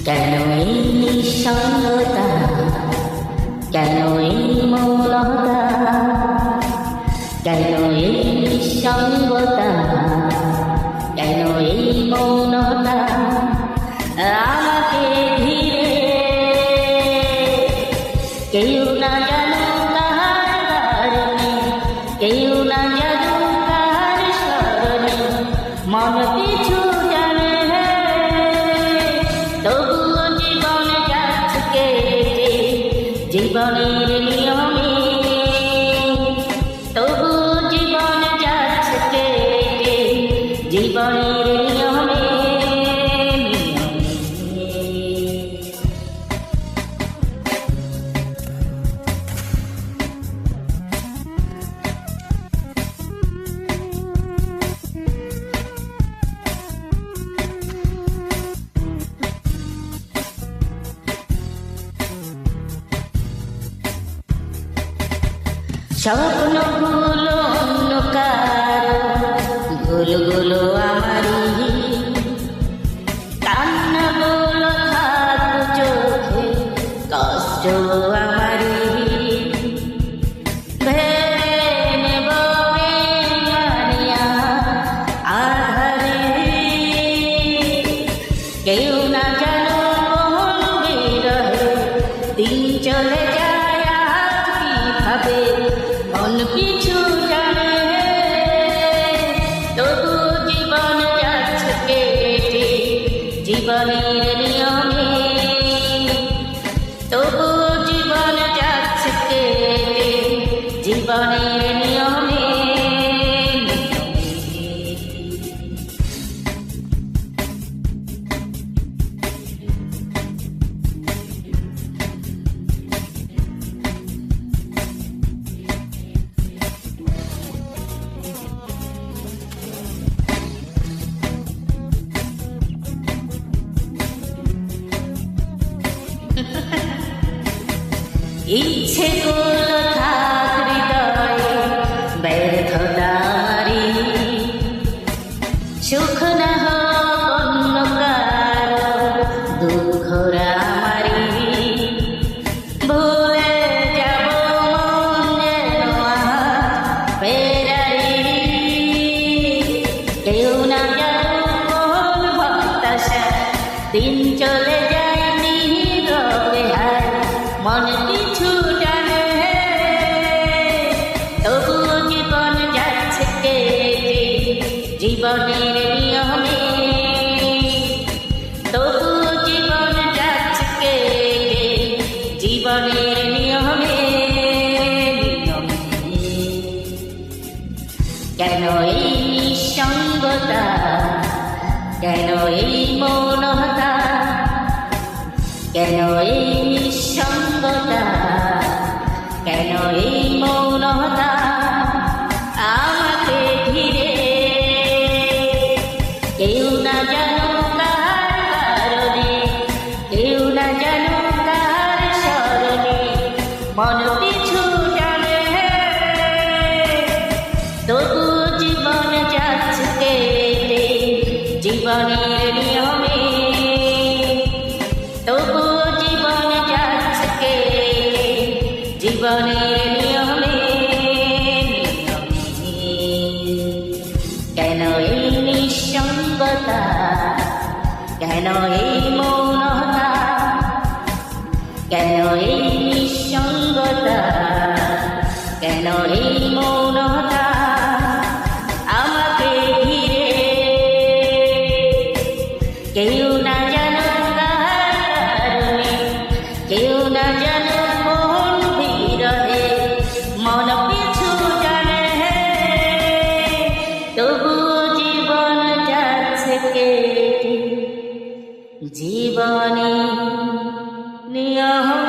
কেন এই নিঃসঙ্গতা, কেন এই মৌনতা, কেন এই নিঃসঙ্গতা, কেন এই মৌনতা আমাকে ঘিরে। কেউ না জানো কার কারণে, কেউ না জানো কার স্মরণে, মন পিছু জানে তবুও জীবন যাচ্ছে কেটে জীবনের নিয়মে, তবুও জীবন যাচ্ছে কেটে জীবনের নিয়মে। স্বপ্নগুলো অন্য কারো, ভুলগুলো আমারই, কান্নাগুলো থাক চোখে, কষ্ট আমারই। ভেবে নেব মানিয়া আধারে, কেউ না জানো কোন বিরহে দিন চলে যায় আজ কিভাবে, মন পিছু জানে তবু জীবন যাচ্ছে কেটে জীবনের নিয়মে, তবু জীবন যাচ্ছে কেটে জীবনের নিয়মে। ইচ্ছে গুলো থাক হৃদয়ে ব্যর্থতা আমারই, সুখ না হোক অন্য কারো দুঃখরা আমারই। ভুলে যাব মন যেন আজ ফেরারি, কেউ না জানো কোন হতাশা দিন চলে যায় নীরবে হায়, মন পিছু জানে তবুও জীবন যাচ্ছে কেটে জীবনের নিয়মে, তবুও জীবন যাচ্ছে কেটে জীবনের নিয়মে। কেন এই নিঃসঙ্গতা, কেন এই মৌনতা, কেন এই নিঃসঙ্গতা, কেন এই মৌনতা আমাকে ঘিরে। কেউ না জানো কার কারণে, কেউ না জানো কার স্মরণে, মন পিছু জানে তবু জীবন যাচ্ছে কেটে জীবনের নিয়মে, তবু জীবন যাচ্ছে কেটে জীবনের নিয়মে। কেন এই নিঃসঙ্গতা, কেন এই মৌনতা, কেন এই নিঃসঙ্গতা, কেন এই মৌনতা আমাকে ঘিরে। কেউ না জানো কার কারণে, কেউ না জানো কোন বিরহে মন পিছু জানে তবুও জীবন যাচ্ছে কেটে জীবনে নিয়ম।